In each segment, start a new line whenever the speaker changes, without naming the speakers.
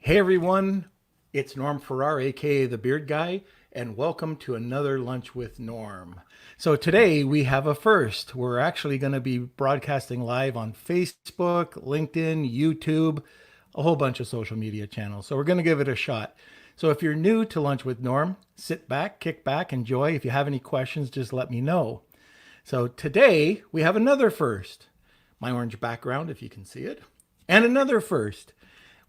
Hey everyone, it's Norm Farrar, aka the Beard Guy, and welcome to another Lunch with Norm. So today we have a first. We're actually going to be broadcasting live on Facebook, LinkedIn, YouTube, a whole bunch of social media channels. So we're going to give it a shot. So if you're new to Lunch with Norm, sit back, kick back, enjoy. If you have any questions, just let me know. So today we have another first. My orange background, if you can see it, and another first.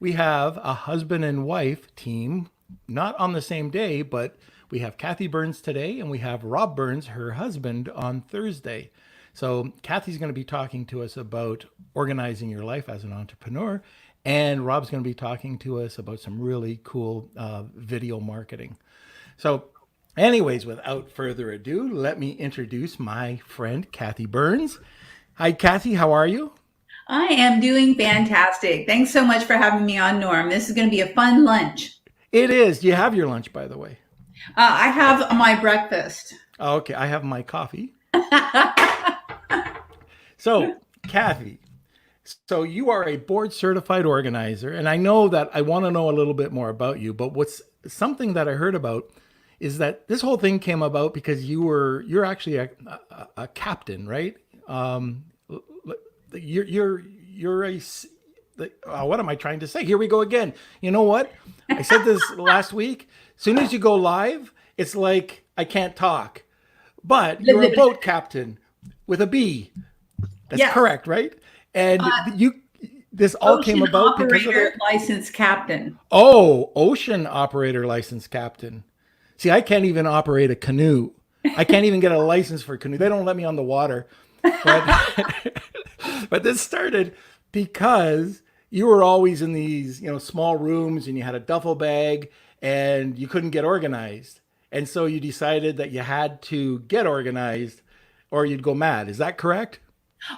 We have a husband and wife team, not on the same day, but we have Kathi Burns today and we have Rob Burns, her husband, on Thursday. So Kathy's going to be talking to us about organizing your life as an entrepreneur, and Rob's going to be talking to us about some really cool video marketing. So anyways, without further ado, let me introduce my friend, Kathi Burns. Hi, Kathi, how are you?
I am doing fantastic. Thanks so much for having me on, Norm. This is going to be a fun lunch.
It is. You have your lunch, by the way.
I have my breakfast.
Okay, I have my coffee. So, Kathi, so you are a board certified organizer, and I know that I want to know a little bit more about you, but what's something that I heard about is that this whole thing came about because you're actually a captain, right? You're a what am I trying to say? Here we go again. You know what? I said this last week. As soon as you go live, it's like I can't talk. But you're a boat captain with a B. That's
Yes.
correct, right? And you this all came
Ocean
about because of
operator,
that.
licensed captain.
Oh, ocean operator license captain. See, I can't even operate a canoe. I can't even get a license for a canoe. They don't let me on the water. But but this started because you were always in these, small rooms and you had a duffel bag and you couldn't get organized. And so you decided that you had to get organized or you'd go mad. Is that correct?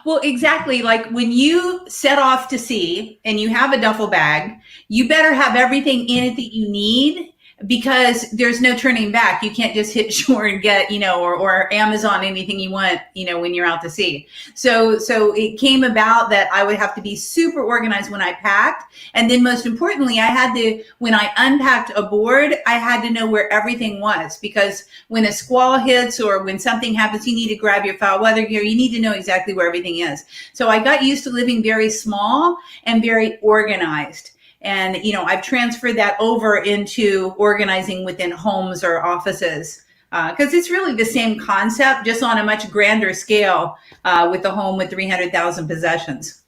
Well, exactly. Like when you set off to sea and you have a duffel bag, you better have everything in it that you need because there's no turning back. You can't just hit shore and get, or Amazon anything you want, when you're out to sea. So it came about that I would have to be super organized when I packed. And then most importantly, when I unpacked a board, I had to know where everything was because when a squall hits or when something happens, you need to grab your foul weather gear. You need to know exactly where everything is. So I got used to living very small and very organized. And, I've transferred that over into organizing within homes or offices because it's really the same concept, just on a much grander scale with a home with 300,000 possessions.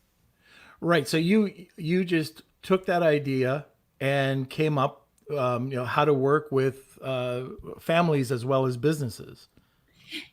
Right. So you just took that idea and came up, how to work with families as well as businesses.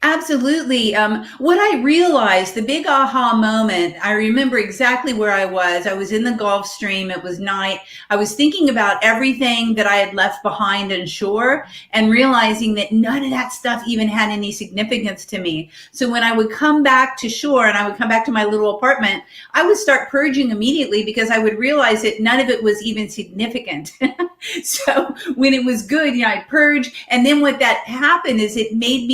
Absolutely. What I realized, the big aha moment, I remember exactly where I was. I was in the Gulf Stream. It was night. I was thinking about everything that I had left behind on shore and realizing that none of that stuff even had any significance to me. So when I would come back to shore and I would come back to my little apartment, I would start purging immediately because I would realize that none of it was even significant. So when it was good, I'd purge. And then what that happened is it made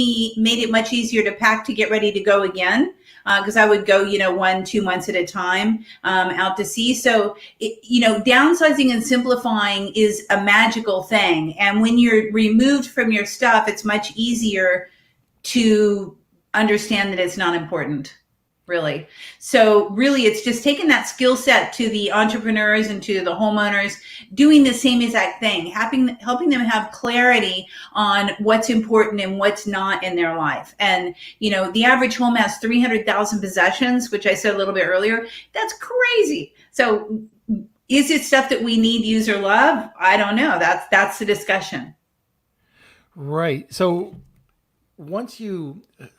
it much easier to pack to get ready to go again. Because I would go, 1, 2 months at a time out to sea. So, downsizing and simplifying is a magical thing. And when you're removed from your stuff, it's much easier to understand that it's not important. Really. So really, it's just taking that skill set to the entrepreneurs and to the homeowners, doing the same exact thing, helping them have clarity on what's important and what's not in their life. And, the average home has 300,000 possessions, which I said a little bit earlier. That's crazy. So is it stuff that we need, use, or love? I don't know. That's the discussion.
Right. So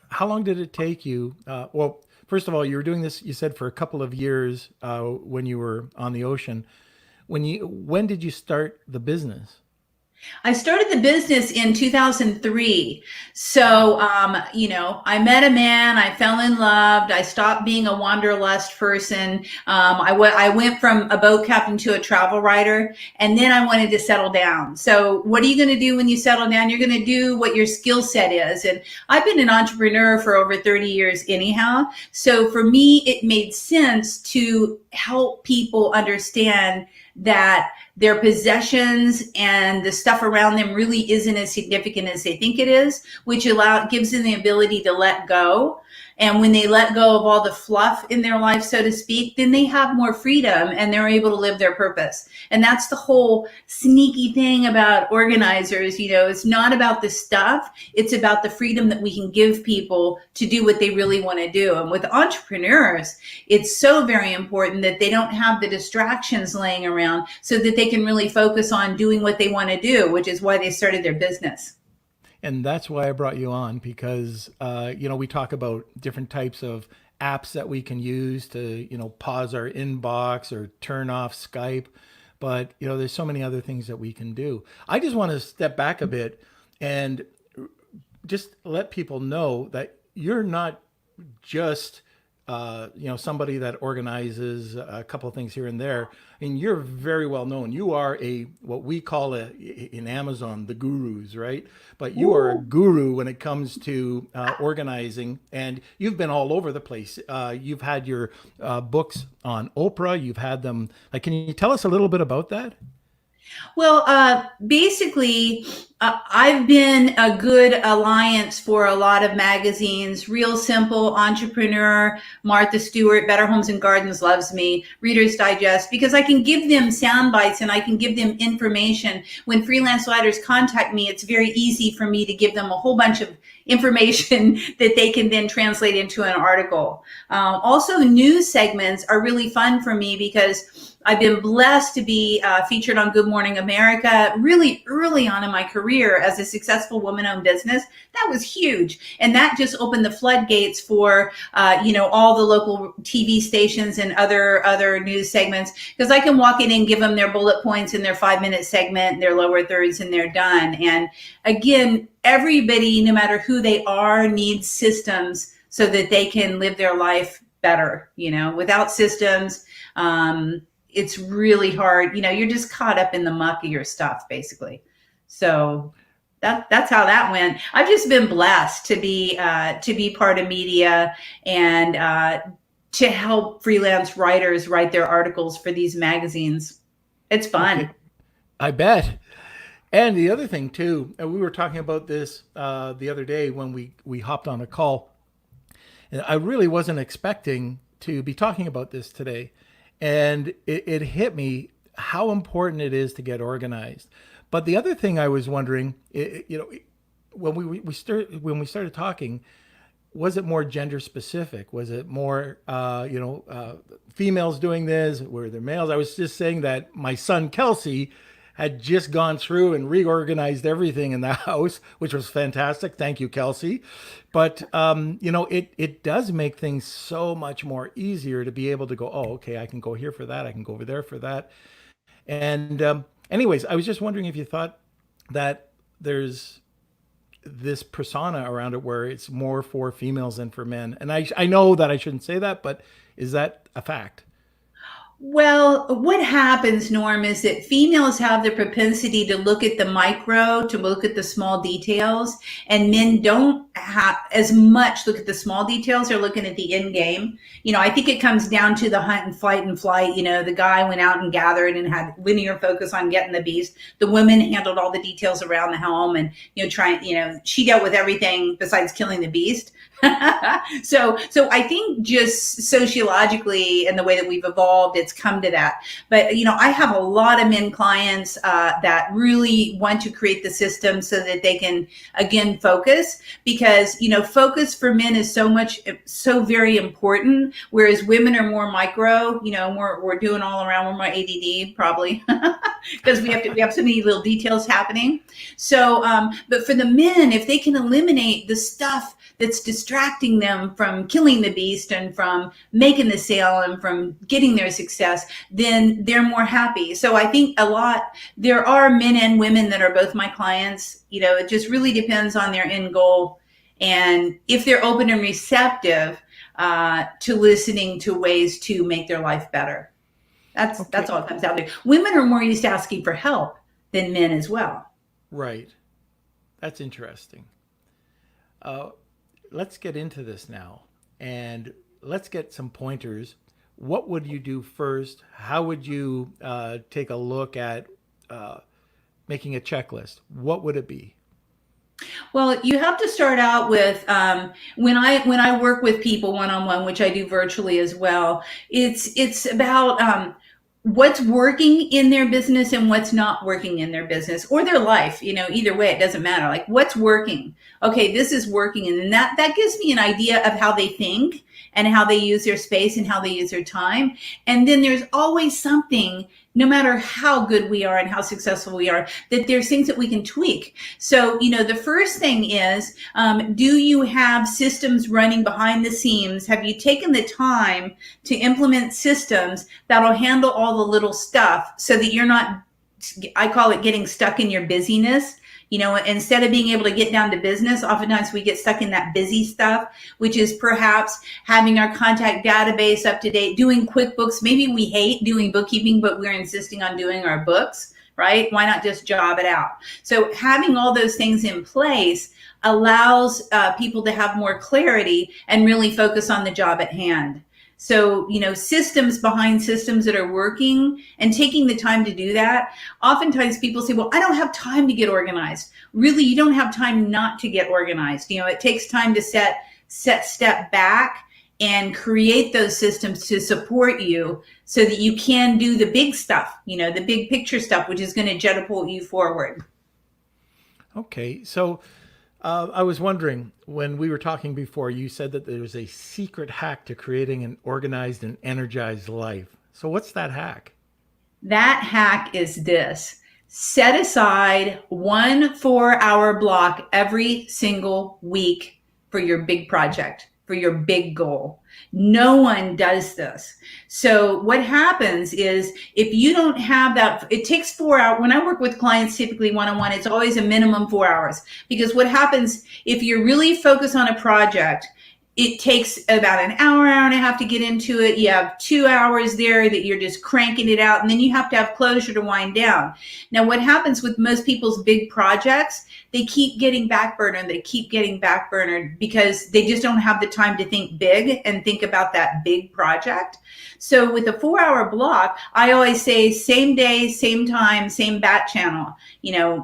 how long did it take you? Well, first of all, you were doing this, you said, for a couple of years when you were on the ocean. When did you start the business?
I started the business in 2003. So, I met a man, I fell in love, I stopped being a wanderlust person. I went from a boat captain to a travel writer, and then I wanted to settle down. So what are you going to do when you settle down? You're going to do what your skill set is. And I've been an entrepreneur for over 30 years anyhow. So for me, it made sense to help people understand that their possessions and the stuff around them really isn't as significant as they think it is, which gives them the ability to let go. And when they let go of all the fluff in their life, so to speak, then they have more freedom and they're able to live their purpose. And that's the whole sneaky thing about organizers. It's not about the stuff. It's about the freedom that we can give people to do what they really want to do. And with entrepreneurs, it's so very important that they don't have the distractions laying around so that they can really focus on doing what they want to do, which is why they started their business.
And that's why I brought you on because, we talk about different types of apps that we can use to, pause our inbox or turn off Skype. But, there's so many other things that we can do. I just want to step back a bit and just let people know that you're not just somebody that organizes a couple of things here and there. I mean, you're very well known. You are what we call in Amazon, the gurus, right? But you are a guru when it comes to organizing, and you've been all over the place. You've had your books on Oprah. You've had them. Can you tell us a little bit about that?
Well, basically, I've been a good alliance for a lot of magazines. Real Simple, Entrepreneur, Martha Stewart, Better Homes and Gardens loves me, Reader's Digest, because I can give them sound bites and I can give them information. When freelance writers contact me, it's very easy for me to give them a whole bunch of information that they can then translate into an article. Also, news segments are really fun for me because I've been blessed to be featured on Good Morning America really early on in my career as a successful woman-owned business. That was huge. And that just opened the floodgates for, all the local TV stations and other news segments, because I can walk in and give them their bullet points in their 5-minute segment, their lower thirds, and they're done. And again, everybody, no matter who they are, needs systems so that they can live their life better. Without systems, it's really hard. You're just caught up in the muck of your stuff, basically. So that's how that went. I've just been blessed to be part of media and to help freelance writers write their articles for these magazines. It's fun.
Okay. I bet. And the other thing too, and we were talking about this the other day when we hopped on a call. And I really wasn't expecting to be talking about this today. And it hit me how important it is to get organized. But the other thing I was wondering, when we started talking, was it more gender specific? Was it more, females doing this? Were there males? I was just saying that my son Kelsey had just gone through and reorganized everything in the house, which was fantastic. Thank you, Kelsey. But it does make things so much more easier to be able to go, oh, okay, I can go here for that. I can go over there for that. And anyways, I was just wondering if you thought that there's this persona around it where it's more for females than for men. And I know that I shouldn't say that, but is that a fact?
Well, what happens, Norm, is that females have the propensity to look at the micro, to look at the small details, and men don't have as much look at the small details. They're looking at the end game. I think it comes down to the hunt and fight and flight. The guy went out and gathered and had linear focus on getting the beast. The woman handled all the details around the home and, she dealt with everything besides killing the beast. So I think just sociologically and the way that we've evolved, it's come to that. But, I have a lot of men clients that really want to create the system so that they can, again, focus, because, focus for men is so very important, whereas women are more micro, we're doing all around, we're more ADD probably because we have so many little details happening. So, but for the men, if they can eliminate the stuff that's distracting them from killing the beast and from making the sale and from getting their success, then they're more happy. So I think there are men and women that are both my clients. It just really depends on their end goal and if they're open and receptive to listening to ways to make their life better. That's all it comes down to. Women are more used to asking for help than men as well.
Right. That's interesting. Let's get into this now and let's get some pointers what would you do first? How would you take a look at making a checklist? What would it be?
Well, you have to start out with when I work with people one on one, which I do virtually as well. It's about what's working in their business and what's not working in their business or their life. Either way, it doesn't matter. Like what's working. Okay, this is working, and then that gives me an idea of how they think and how they use their space and how they use their time. And then there's always something, no matter how good we are and how successful we are, that there's things that we can tweak. So, the first thing is, do you have systems running behind the scenes? Have you taken the time to implement systems that'll handle all the little stuff so that you're not, I call it getting stuck in your busyness? Instead of being able to get down to business, oftentimes we get stuck in that busy stuff, which is perhaps having our contact database up to date, doing QuickBooks. Maybe we hate doing bookkeeping, but we're insisting on doing our books, right? Why not just job it out? So having all those things in place allows people to have more clarity and really focus on the job at hand. So, systems behind systems that are working and taking the time to do that. Oftentimes people say, well, I don't have time to get organized. Really, you don't have time not to get organized. It takes time to step back and create those systems to support you so that you can do the big stuff, the big picture stuff, which is going to catapult you forward.
Okay, so I was wondering, when we were talking before, you said that there's a secret hack to creating an organized and energized life. So what's that hack?
That hack is this: set aside 1 4-hour block every single week for your big project, for your big goal. No one does this. So what happens is, if you don't have that, it takes 4 hours. When I work with clients, typically one-on-one, it's always a minimum 4 hours, because what happens if you're really focused on a project, it takes about an hour and a half to get into it. You have 2 hours there that you're just cranking it out, and then you have to have closure to wind down. Now, what happens with most people's big projects, they keep getting backburnered. They keep getting backburnered because they just don't have the time to think big and think about that big project. So with a 4-hour block, I always say same day, same time, same bat channel.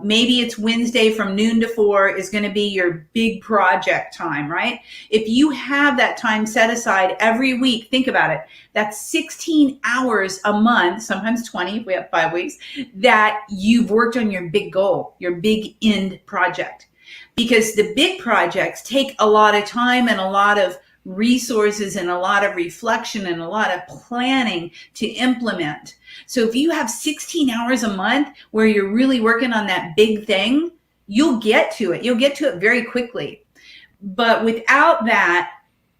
Maybe it's Wednesday from noon to 4 is going to be your big project time, right? If you have that time set aside every week, think about it. That's 16 hours a month, sometimes 20 if we have 5 weeks, that you've worked on your big goal, your big end project. Because the big projects take a lot of time and a lot of resources and a lot of reflection and a lot of planning to implement. So if you have 16 hours a month where you're really working on that big thing, you'll get to it. You'll get to it very quickly. But without that,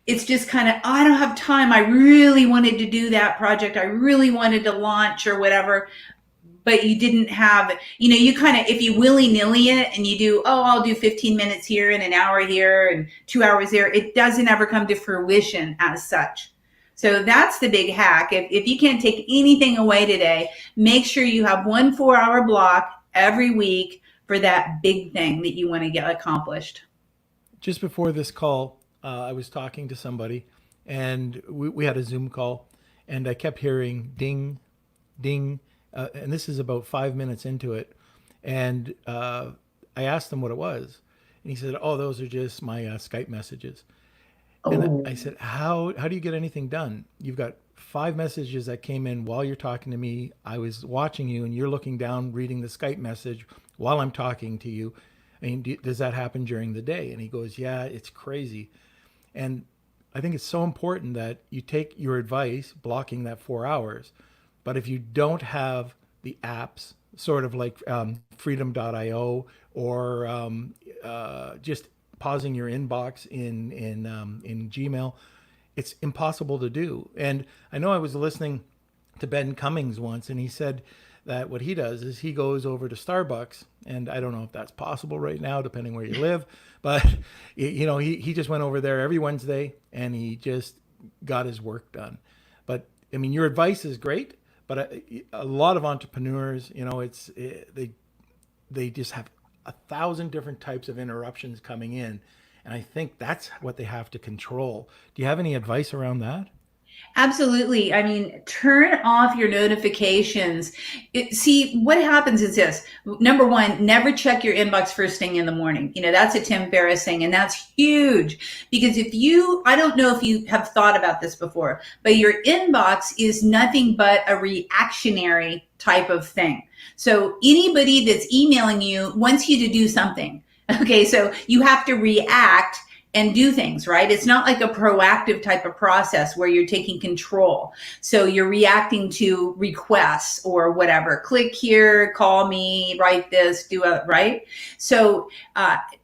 it's just kind of, I don't have time. I really wanted to do that project. I really wanted to launch or whatever. But you didn't have, you kind of, if you willy-nilly it and you do, I'll do 15 minutes here and an hour here and 2 hours there, it doesn't ever come to fruition as such. So that's the big hack. If you can't take anything away today, make sure you have 1 4-hour block every week for that big thing that you want to get accomplished.
Just before this call, I was talking to somebody, and we had a Zoom call, and I kept hearing ding, ding. And this is about 5 minutes into it. And I asked him what it was. And he said, those are just my Skype messages. And I said, how do you get anything done? You've got 5 messages that came in while you're talking to me. I was watching you, and you're looking down, reading the Skype message while I'm talking to you. I mean, does that happen during the day? And he goes, yeah, it's crazy. And I think it's so important that you take your advice, blocking that 4 hours. But if you don't have the apps, sort of like freedom.io or just pausing your inbox in Gmail, it's impossible to do. And I know I was listening to Ben Cummings once, and he said that what he does is he goes over to Starbucks, and I don't know if that's possible right now, depending where you live, but he just went over there every Wednesday, and he just got his work done. But I mean, your advice is great. But a lot of entrepreneurs, they just have 1,000 different types of interruptions coming in. And I think that's what they have to control. Do you have any advice around that?
Absolutely. I mean, turn off your notifications. See, what happens is this. Number one, never check your inbox first thing in the morning. That's a Tim Ferriss thing, and that's huge because I don't know if you have thought about this before, but your inbox is nothing but a reactionary type of thing. So anybody that's emailing you wants you to do something. Okay, so you have to react and do things, right? It's not like a proactive type of process where you're taking control. So you're reacting to requests or whatever. Click here, call me, write this, do it, right? So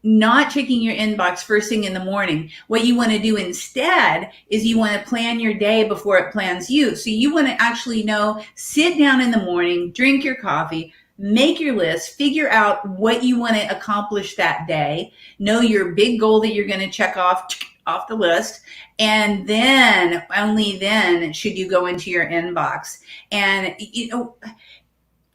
not checking your inbox first thing in the morning. What you want to do instead is you want to plan your day before it plans you. So you want to actually sit down in the morning, drink your coffee, make your list, figure out what you want to accomplish that day, know your big goal that you're going to check off the list, and then only then should you go into your inbox. And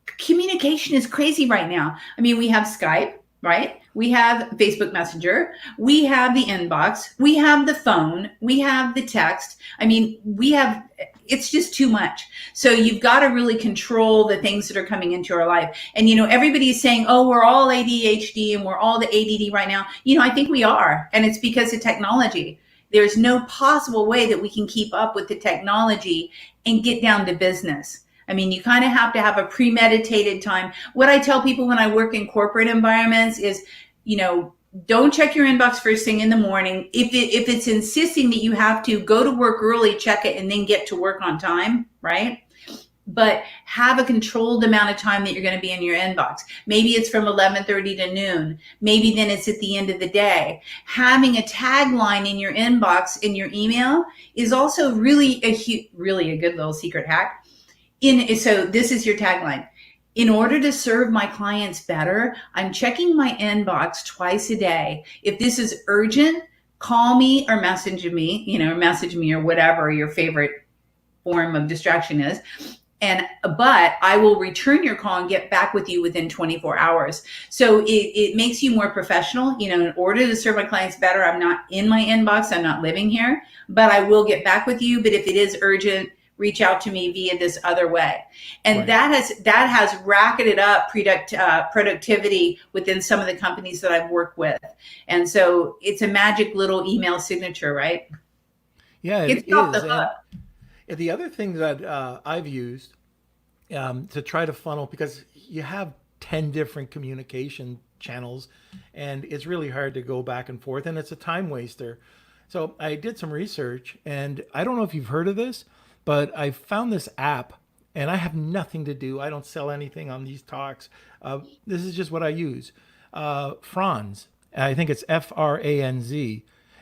communication is crazy right now. I mean, we have Skype, right? We have Facebook Messenger, we have the inbox, we have the phone, we have the text. I mean, it's just too much. So you've got to really control the things that are coming into our life. And, everybody's saying, oh, we're all ADHD and we're all the ADD right now. I think we are. And it's because of technology. There's no possible way that we can keep up with the technology and get down to business. I mean, you kind of have to have a premeditated time. What I tell people when I work in corporate environments is, don't check your inbox first thing in the morning. If it's insisting that you have to go to work early, check it, and then get to work on time, right? But have a controlled amount of time that you're going to be in your inbox. Maybe it's from 11:30 to noon. Maybe then it's at the end of the day. Having a tagline in your inbox in your email is also really a good little secret hack. So this is your tagline. In order to serve my clients better, I'm checking my inbox twice a day. If this is urgent, call me or message me or whatever your favorite form of distraction is. But I will return your call and get back with you within 24 hours. So it makes you more professional. In order to serve my clients better, I'm not in my inbox. I'm not living here, but I will get back with you. But if it is urgent, reach out to me via this other way. And right. that has racketed up productivity within some of the companies that I've worked with. And so it's a magic little email signature, right?
Yeah, it is. And the other thing that I've used to try to funnel, because you have 10 different communication channels and it's really hard to go back and forth and it's a time waster. So I did some research and I don't know if you've heard of this, but I found this app and I have nothing to do. I don't sell anything on these talks. This is just what I use. Franz, I think it's Franz,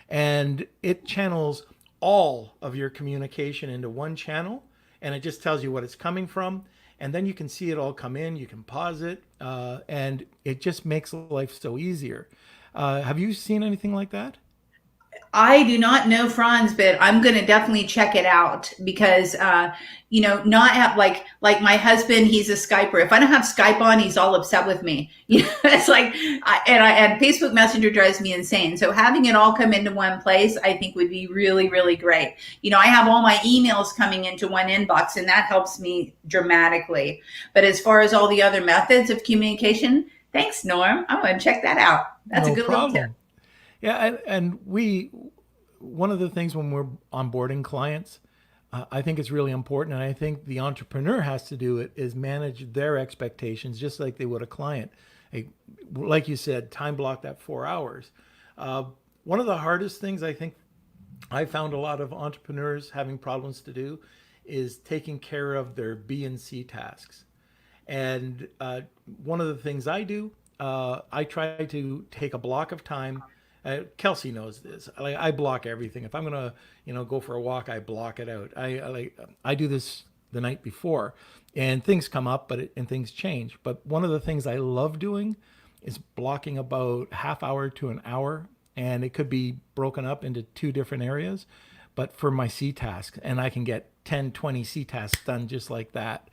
and it channels all of your communication into one channel and it just tells you what it's coming from. And then you can see it all come in, you can pause it, and it just makes life so easier. Have you seen anything like that?
I do not know Franz, but I'm going to definitely check it out because, not have like my husband, he's a Skyper. If I don't have Skype on, he's all upset with me. It's like, and Facebook Messenger drives me insane. So having it all come into one place, I think would be really, really great. I have all my emails coming into one inbox and that helps me dramatically. But as far as all the other methods of communication, thanks, Norm. I'm going to check that out. That's a good little tip.
Yeah, and one of the things when we're onboarding clients, I think it's really important, and I think the entrepreneur has to do it, is manage their expectations just like they would a client. Like you said, time block that 4 hours. One of the hardest things I think I found a lot of entrepreneurs having problems to do is taking care of their B and C tasks. And one of the things I do, I try to take a block of time. Kelsey knows this. I block everything. If I'm gonna, go for a walk, I block it out. I do this the night before, and things come up, and things change. But one of the things I love doing is blocking about half hour to an hour, and it could be broken up into 2 different areas. But for my C tasks, and I can get 10, 20 C tasks done just like that.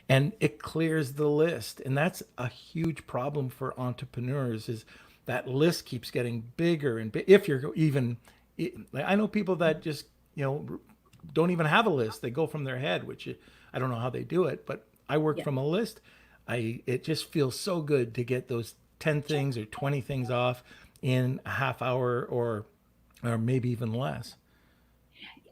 And it clears the list. And that's a huge problem for entrepreneurs is that list keeps getting bigger and if you're even, I know people that just, don't even have a list. They go from their head, which I don't know how they do it, but I work
Yeah.
from a list. It just feels so good to get those 10 things or 20 things off in a half hour or maybe even less.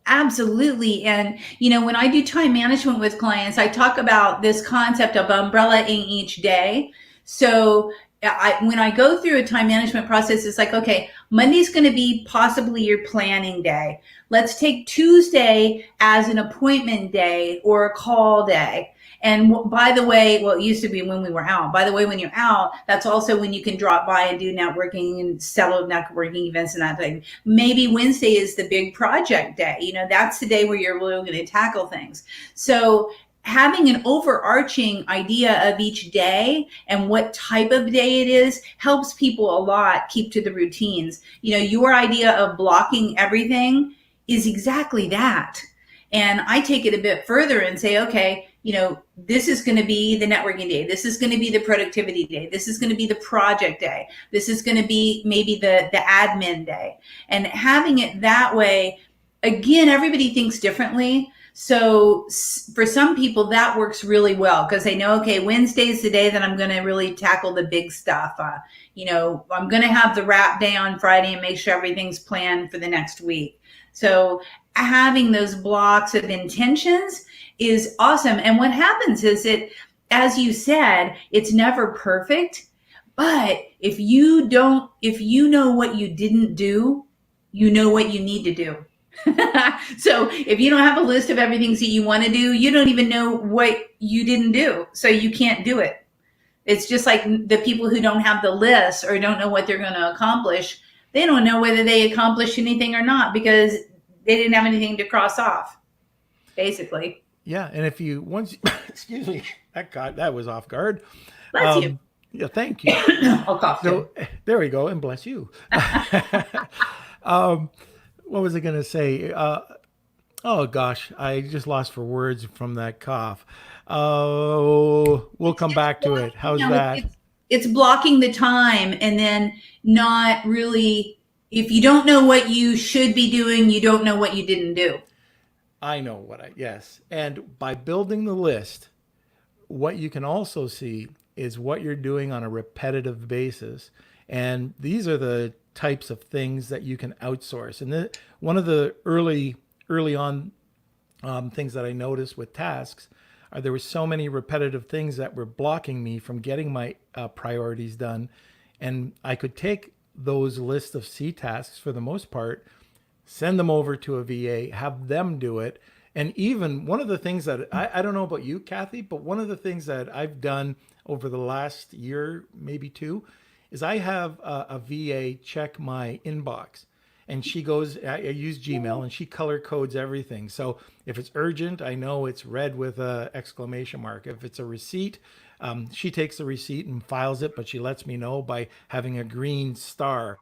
Absolutely. And, when I do time management with clients, I talk about this concept of umbrella in each day. So when I go through a time management process, it's like, okay, Monday's going to be possibly your planning day. Let's take Tuesday as an appointment day or a call day. And by the way, well, it used to be when we were out. By the way, when you're out, that's also when you can drop by and do networking and sell networking events and that thing. Maybe Wednesday is the big project day. That's the day where you're really going to tackle things. So having an overarching idea of each day and what type of day it is helps people a lot keep to the routines. Your idea of blocking everything is exactly that. And I take it a bit further and say, okay, this is going to be the networking day. This is going to be the productivity day. This is going to be the project day. This is going to be maybe the admin day. And having it that way, again, everybody thinks differently. So for some people, that works really well because they know, okay, Wednesday is the day that I'm going to really tackle the big stuff. I'm going to have the wrap day on Friday and make sure everything's planned for the next week. So having those blocks of intentions is awesome. And what happens is as you said, it's never perfect. But if you know what you didn't do, you know what you need to do. So if you don't have a list of everything that you want to do, you don't even know what you didn't do. So you can't do it. It's just like the people who don't have the list or don't know what they're going to accomplish. They don't know whether they accomplished anything or not because they didn't have anything to cross off, basically.
Yeah, and if you once, excuse me, that was off guard.
Bless you.
Yeah, thank you.
I'll cough too.
So there we go, and bless you. What was I going to say? Oh gosh, I just lost for words from that cough. Oh, we'll come back to it. How's that?
It's blocking the time and then not really, if you don't know what you should be doing, you don't know what you didn't do.
I know yes. And by building the list, what you can also see is what you're doing on a repetitive basis. And these are the types of things that you can outsource. And one of the early on things that I noticed with tasks are there were so many repetitive things that were blocking me from getting my priorities done. And I could take those lists of C tasks for the most part, send them over to a VA, have them do it. And even one of the things that I don't know about you, Kathi, but one of the things that I've done over the last year, maybe two, is I have a VA check my inbox. And she goes, I use Gmail, and she color codes everything. So if it's urgent, I know it's red with an exclamation mark. If it's a receipt, she takes the receipt and files it, but she lets me know by having a green star.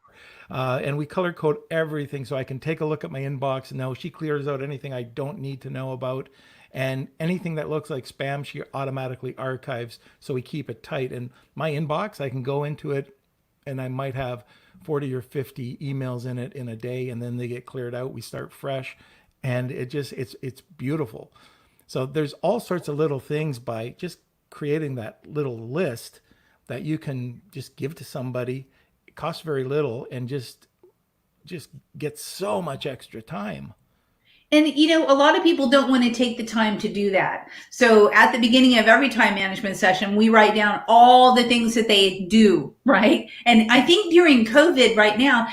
And we color code everything so I can take a look at my inbox and know she clears out anything I don't need to know about. And anything that looks like spam, she automatically archives. So we keep it tight. And my inbox, I can go into it and I might have 40 or 50 emails in it in a day, and then they get cleared out. We start fresh, and it's beautiful. So there's all sorts of little things by just creating that little list that you can just give to somebody. It costs very little and just get so much extra time.
And, a lot of people don't want to take the time to do that. So at the beginning of every time management session, we write down all the things that they do, right? And I think during COVID right now,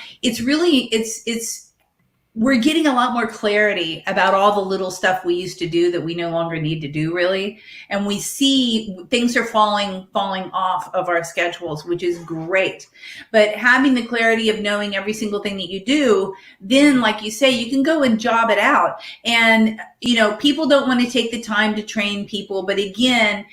we're getting a lot more clarity about all the little stuff we used to do that we no longer need to do, really. And we see things are falling off of our schedules, which is great. But having the clarity of knowing every single thing that you do, then, like you say, you can go and job it out. And, people don't want to take the time to train people. But again,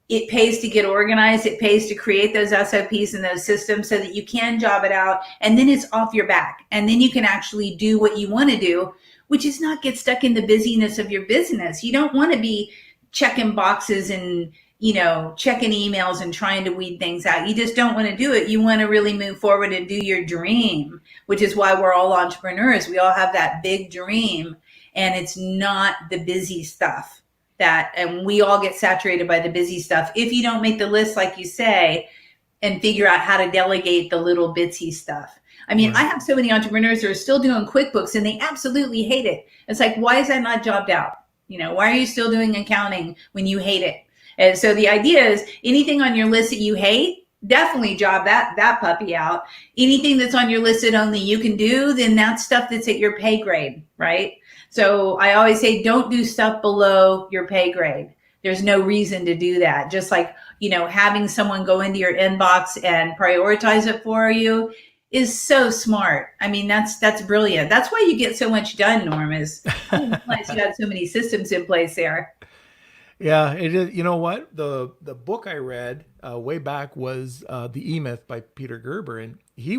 it pays to get organized. It pays to create those SOPs and those systems so that you can job it out, and then it's off your back. And then you can actually do what you want to do, which is not get stuck in the busyness of your business. You don't want to be checking boxes and, checking emails and trying to weed things out. You just don't want to do it. You want to really move forward and do your dream, which is why we're all entrepreneurs. We all have that big dream. and it's not the busy stuff and we all get saturated by the busy stuff if you don't make the list, like you say, and figure out how to delegate the little bitsy stuff. I mean, I
Right.
have so many entrepreneurs who are still doing QuickBooks and they absolutely hate it. It's like, why is that not jobbed out? Why are you still doing accounting when you hate it? And so the idea is anything on your list that you hate, definitely job that puppy out. Anything that's on your list that only you can do, then that's stuff that's at your pay grade, right? So I always say, don't do stuff below your pay grade. There's no reason to do that. Just like, having someone go into your inbox and prioritize it for you is so smart. I mean, that's brilliant. That's why you get so much done, Norm, is I didn't realize you had so many systems in place there.
Yeah, it is. You know what? The book I read way back was the E-Myth by Peter Gerber, and he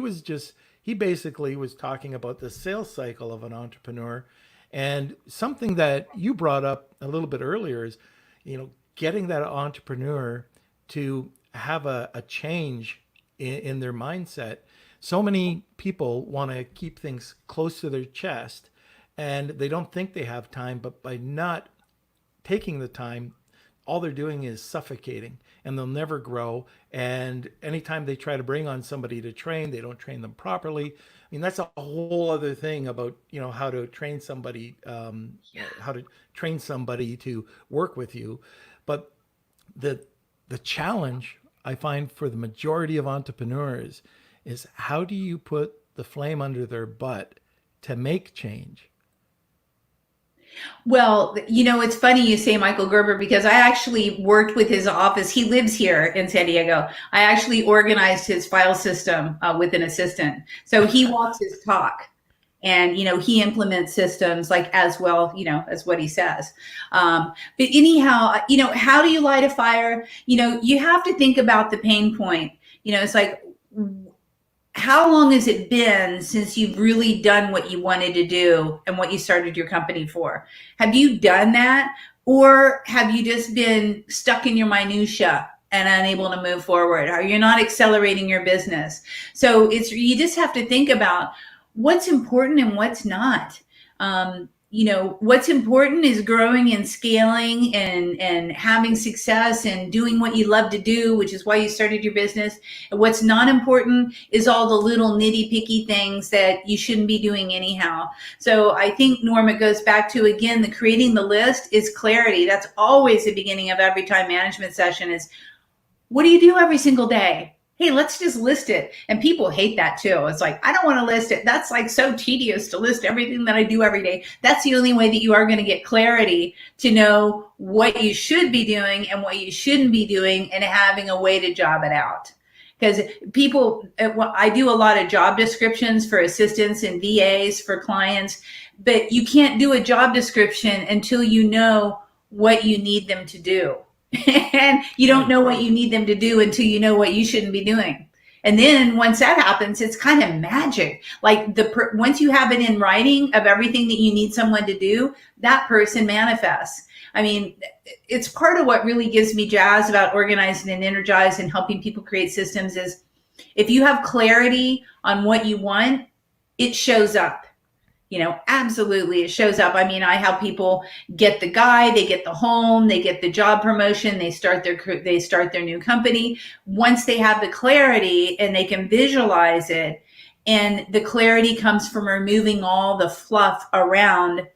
basically was talking about the sales cycle of an entrepreneur, and something that you brought up a little bit earlier is, getting that entrepreneur to have a change in their mindset. So many people want to keep things close to their chest, and they don't think they have time, but by not taking the time, all they're doing is suffocating and they'll never grow. And anytime they try to bring on somebody to train, they don't train them properly. I mean, that's a whole other thing about, how to train somebody, how to train somebody to work with you. But the, the challenge I find for the majority of entrepreneurs is, how do you put the flame under their butt to make change?
Well, it's funny you say Michael Gerber because I actually worked with his office. He lives here in San Diego. I actually organized his file system with an assistant. So he walks his talk and, he implements systems like as well, as what he says. But anyhow, how do you light a fire? You have to think about the pain point. It's like, how long has it been since you've really done what you wanted to do and what you started your company for? Have you done that? Or have you just been stuck in your minutia and unable to move forward? Are you not accelerating your business? So you just have to think about what's important and what's not. What's important is growing and scaling and having success and doing what you love to do, which is why you started your business. And what's not important is all the little nitty picky things that you shouldn't be doing anyhow. So I think, Norm, it goes back to, again, the creating the list is clarity. That's always the beginning of every time management session is, what do you do every single day? Hey, let's just list it. And people hate that too. It's like, I don't want to list it. That's like so tedious to list everything that I do every day. That's the only way that you are going to get clarity to know what you should be doing and what you shouldn't be doing and having a way to job it out. Because I do a lot of job descriptions for assistants and VAs for clients, but you can't do a job description until you know what you need them to do. And you don't
Right.
know what you need them to do until you know what you shouldn't be doing. And then once that happens, it's kind of magic. Like once you have it in writing of everything that you need someone to do, that person manifests. I mean, it's part of what really gives me jazz about organizing and energized and helping people create systems is if you have clarity on what you want, it shows up. Absolutely, it shows up. I mean, I help people get the guy, they get the home, they get the job promotion, they start their new company. Once they have the clarity and they can visualize it, and the clarity comes from removing all the fluff around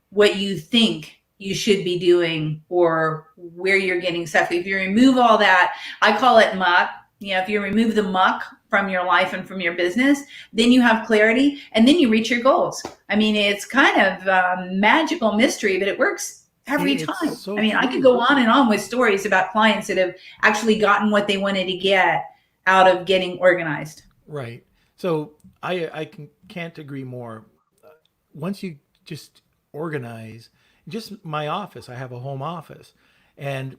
what you think you should be doing or where you're getting stuff. If you remove all that, I call it muck. If you remove the muck from your life and from your business, then you have clarity and then you reach your goals. I mean, it's kind of a magical mystery, but it works every
It's
time.
so
I mean, I could
true.
go on and on with stories about clients that have actually gotten what they wanted to get out of getting organized.
Right. So can't agree more. Once you just organize, just my office, I have a home office. And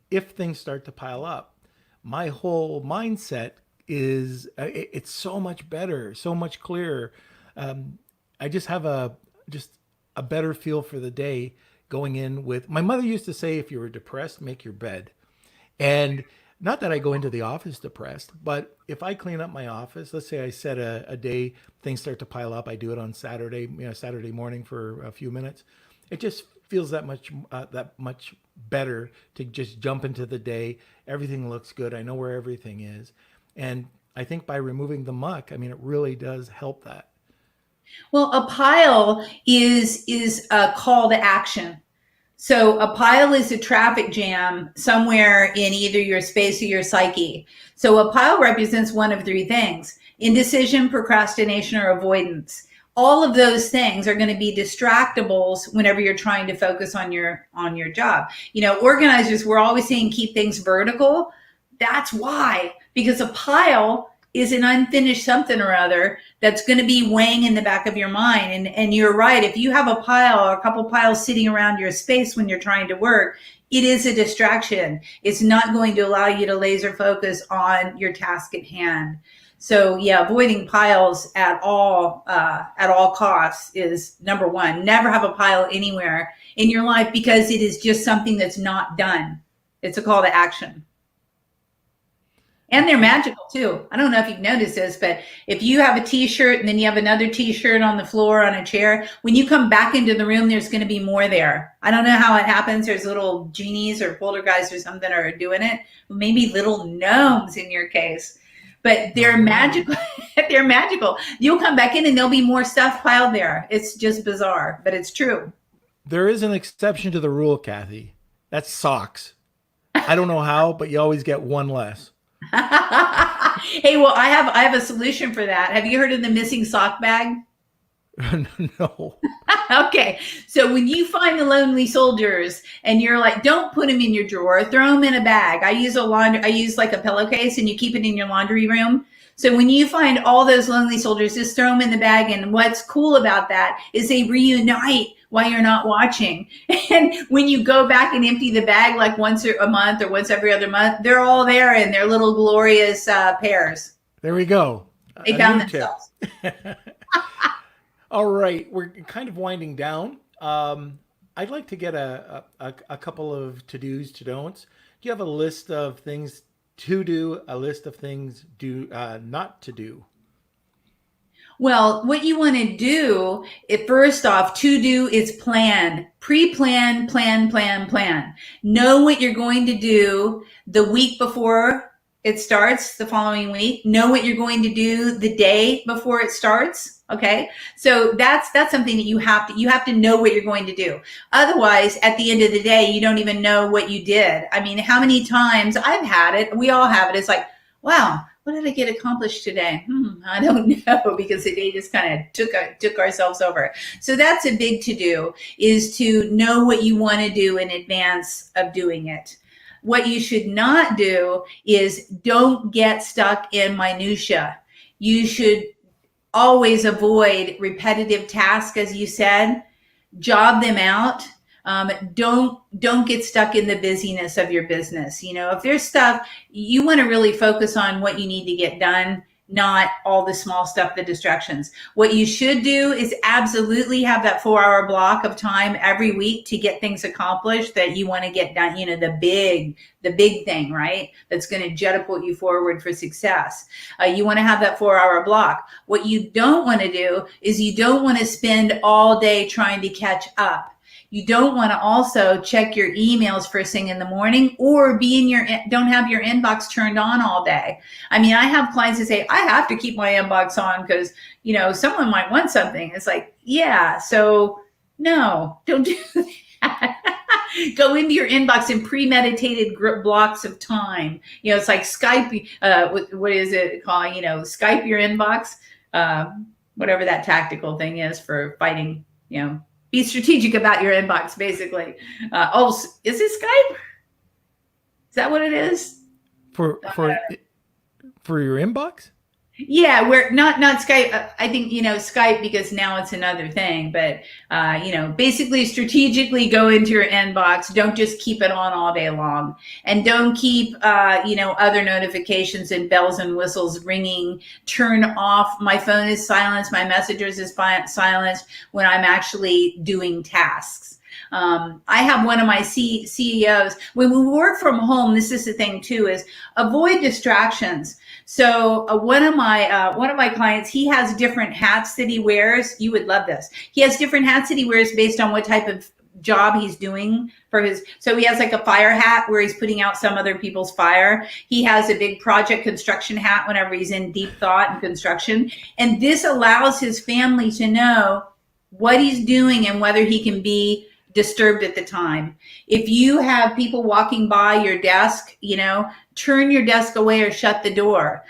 if things start to pile up, my whole mindset is it's so much better, so much clearer. I just have a better feel for the day going in with, my mother used to say, if you were depressed, make your bed. And Not that I go into the office depressed, but if I clean up my office, let's say I set a day, things start to pile up. I do it on Saturday, Saturday morning for a few minutes. It just feels that much better to just jump into the day. Everything looks good. I know where everything is, and I think by removing the muck, I mean, it really does help that.
Well, a pile is a call to action. So a pile is a traffic jam somewhere in either your space or your psyche. So a pile represents one of three things: indecision, procrastination, or avoidance. All of those things are going to be distractibles whenever you're trying to focus on your job. Organizers, we're always saying keep things vertical. That's why, because a pile is an unfinished something or other that's going to be weighing in the back of your mind. And you're right. If you have a pile or a couple piles sitting around your space when you're trying to work, it is a distraction. It's not going to allow you to laser focus on your task at hand. So yeah, avoiding piles at all costs is number one. Never have a pile anywhere in your life, because it is just something that's not done. It's a call to action. And they're magical too. I don't know if you've noticed this, but if you have a t-shirt and then you have another t-shirt on the floor on a chair, when you come back into the room, there's going to be more there. I don't know how it happens. There's little genies or poltergeists or something are doing it. Maybe little gnomes in your case, but they're magical. They're magical. You'll come back in and there'll be more stuff piled there. It's just bizarre, but it's true.
There is an exception to the rule, Kathi. That's socks. I don't know how, but you always get one less.
Hey, well, I have a solution for that. Have you heard of the missing sock bag?
No.
Okay. So when you find the lonely soldiers and you're like, don't put them in your drawer, throw them in a bag. I use like a pillowcase, and you keep it in your laundry room. So when you find all those lonely soldiers, just throw them in the bag. And what's cool about that is they reunite while you're not watching. And when you go back and empty the bag, like once a month or once every other month, they're all there in their little glorious pairs.
There we go.
They found themselves.
All right. We're kind of winding down. I'd like to get a couple of to-dos, to-don'ts. Do you have a list of things to do, a list of things not to do?
Well, what you want to do, first off, to do is plan. Pre-plan, plan. Know what you're going to do the week before it starts, the following week. Know what you're going to do the day before it starts. Okay. So that's something that you have to know what you're going to do. Otherwise, at the end of the day, you don't even know what you did. I mean, how many times I've had it, we all have it. It's like, wow, what did I get accomplished today? I don't know, because the day just kind of took ourselves over. So that's a big to do, is to know what you want to do in advance of doing it. What you should not do is don't get stuck in minutia. You should always avoid repetitive tasks, as you said. Job them out. Don't get stuck in the busyness of your business. If there's stuff, you want to really focus on what you need to get done, not all the small stuff, the distractions. What you should do is absolutely have that 4-hour block of time every week to get things accomplished that you want to get done. The big thing, right? That's going to catapult you forward for success. You want to have that 4-hour block. What you don't want to do is you don't want to spend all day trying to catch up. You don't want to also check your emails first thing in the morning, or don't have your inbox turned on all day. I mean, I have clients that say, I have to keep my inbox on because, someone might want something. It's like, yeah, so no, don't do that. Go into your inbox in premeditated blocks of time. It's like Skype. What is it called? Skype your inbox, whatever that tactical thing is for fighting, be strategic about your inbox, basically. Is it Skype? Is that what it is?
For your inbox?
Yeah, we're not Skype. I think, Skype, because now it's another thing, but, basically strategically go into your inbox. Don't just keep it on all day long, and don't keep, other notifications and bells and whistles ringing. Turn off. My phone is silenced. My messengers is silenced when I'm actually doing tasks. I have one of my CEOs, when we work from home, this is the thing too, is avoid distractions. So one of my clients, he has different hats that he wears. You would love this. He has different hats that he wears based on what type of job he's doing for his. So he has like a fire hat where he's putting out some other people's fire. He has a big project construction hat whenever he's in deep thought and construction. And this allows his family to know what he's doing and whether he can be disturbed at the time. If you have people walking by your desk, turn your desk away or shut the door.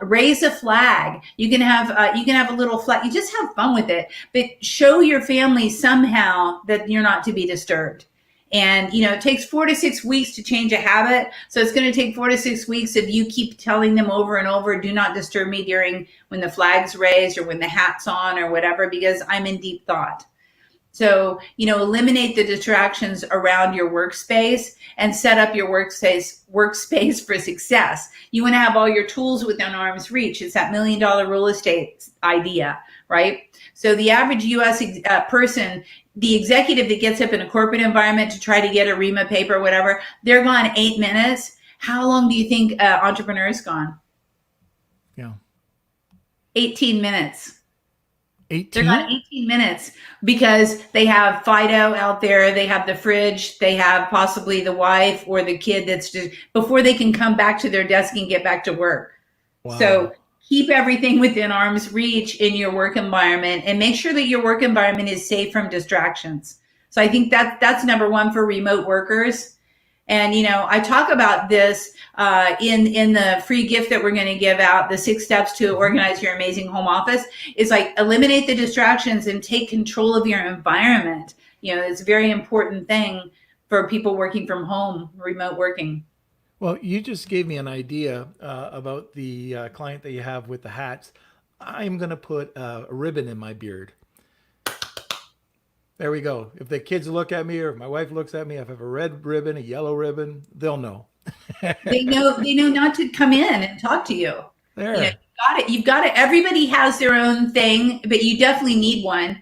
Raise a flag. You can have a little flag. You just have fun with it, but show your family somehow that you're not to be disturbed. And it takes 4 to 6 weeks to change a habit. So it's going to take 4 to 6 weeks if you keep telling them over and over, do not disturb me during when the flag's raised or when the hat's on or whatever, because I'm in deep thought. So, eliminate the distractions around your workspace and set up your workspace for success. You want to have all your tools within arm's reach. It's that $1 million real estate idea, right? So the average U.S. person, the executive that gets up in a corporate environment to try to get a ream of paper, whatever, they're gone 8 minutes. How long do you think entrepreneur is gone?
Yeah.
18 minutes.
18?
They're gone 18 minutes because they have Fido out there. They have the fridge. They have possibly the wife or the kid that's just before they can come back to their desk and get back to work. Wow. So keep everything within arm's reach in your work environment and make sure that your work environment is safe from distractions. So I think that's number one for remote workers. And, I talk about this in the free gift that we're going to give out, the 6 steps to organize your amazing home office. Is like eliminate the distractions and take control of your environment. It's a very important thing for people working from home, remote working.
Well, you just gave me an idea about the client that you have with the hats. I'm going to put a ribbon in my beard. There we go. If the kids look at me or if my wife looks at me, if I have a red ribbon, a yellow ribbon, they'll know.
They know not to come in and talk to you.
There.
You've got it. Everybody has their own thing, but you definitely need one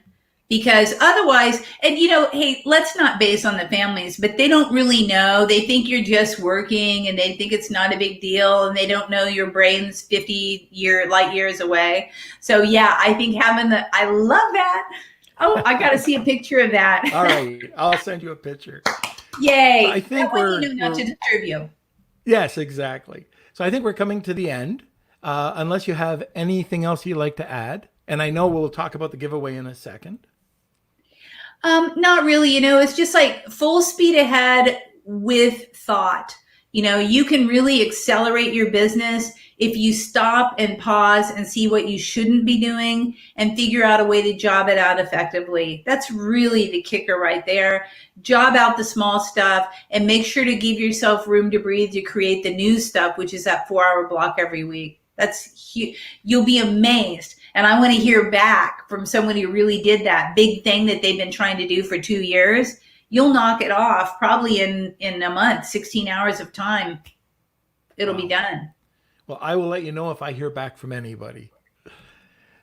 because otherwise, and hey, let's not base on the families, but they don't really know. They think you're just working and they think it's not a big deal and they don't know your brain's 50 light years away. So yeah, I think I love that. Oh, I got to see a picture of that.
All right. I'll send you a picture.
Yay.
I think
we're not to disturb you.
Yes, exactly. So I think we're coming to the end, unless you have anything else you'd like to add. And I know we'll talk about the giveaway in a second.
Not really. It's just like full speed ahead with thought. You can really accelerate your business if you stop and pause and see what you shouldn't be doing and figure out a way to job it out effectively. That's really the kicker right there. Job out the small stuff and make sure to give yourself room to breathe to create the new stuff, which is that 4-hour block every week. That's huge. You'll be amazed. And I want to hear back from someone who really did that big thing that they've been trying to do for 2 years. You'll knock it off probably in a month, 16 hours of time. It'll be done.
Well, I will let you know if I hear back from anybody.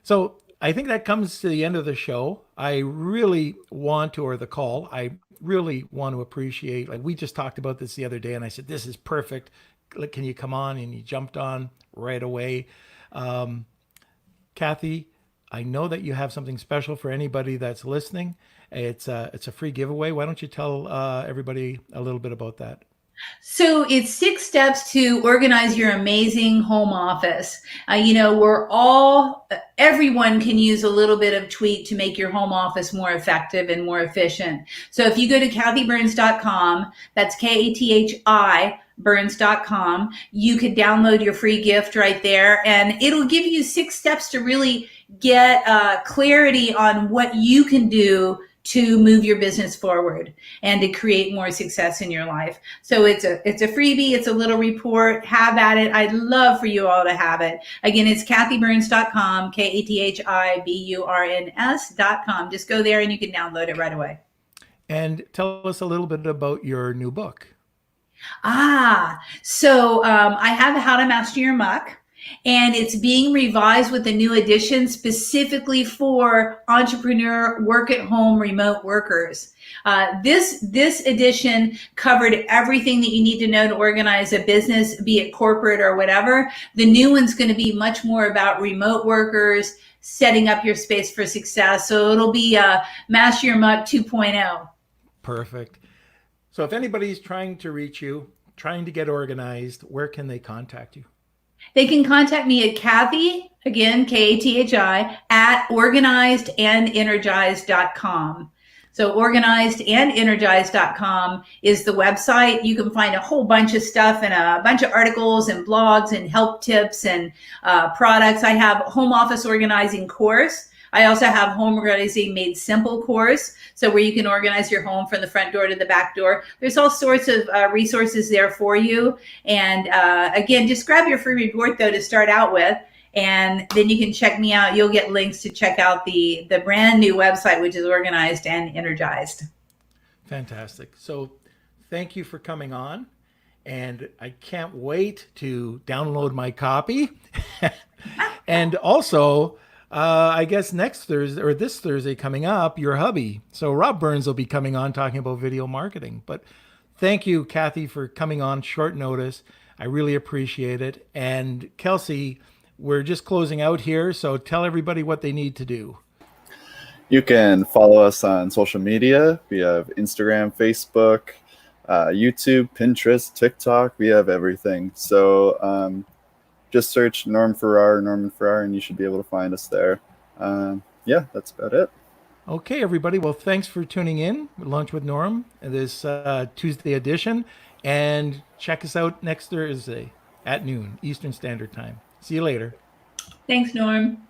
So I think that comes to the end of the show. I really want to, or the call, I really want to appreciate, like we just talked about this the other day and I said, this is perfect. Can you come on? And you jumped on right away. Kathi, I know that you have something special for anybody that's listening. It's a free giveaway. Why don't you tell everybody a little bit about that?
So it's 6 steps to organize your amazing home office. Everyone can use a little bit of tweak to make your home office more effective and more efficient. So if you go to kathyburns.com, that's Kathi Burns.com, you could download your free gift right there and it'll give you 6 steps to really get clarity on what you can do to move your business forward and to create more success in your life. So it's a freebie. It's a little report. Have at it. I'd love for you all to have it. Again, it's kathyburns.com, KathiBurns.com. Just go there and you can download it right away.
And tell us a little bit about your new book.
So I have How to Master Your Muck. and it's being revised with a new edition specifically for entrepreneur work at home remote workers. This edition covered everything that you need to know to organize a business, be it corporate or whatever. The new one's going to be much more about remote workers, setting up your space for success. So it'll be Master Your Muck 2.0.
Perfect. So if anybody's trying to reach you, trying to get organized, where can they contact you?
They can contact me at Kathi, again, Kathi, at organizedandenergize.com. So organizedandenergize.com is the website. You can find a whole bunch of stuff and a bunch of articles and blogs and help tips and products. I have a home office organizing course. I also have home organizing made simple course. So where you can organize your home from the front door to the back door. There's all sorts of resources there for you. And again, just grab your free report though to start out with. And then you can check me out. You'll get links to check out the brand new website, which is Organized and Energized.
Fantastic. So thank you for coming on. And I can't wait to download my copy. And also, I guess next Thursday or this Thursday coming up, your hubby. So Rob Burns will be coming on talking about video marketing. But thank you, Kathi, for coming on short notice. I really appreciate it. And Kelsey, we're just closing out here. So tell everybody what they need to do.
You can follow us on social media. We have Instagram, Facebook, YouTube, Pinterest, TikTok. We have everything. So just search Norman Farrar, and you should be able to find us there. Yeah, that's about it.
Okay, everybody. Well, thanks for tuning in. Lunch with Norm, this Tuesday edition. And check us out next Thursday at noon, Eastern Standard Time. See you later.
Thanks, Norm.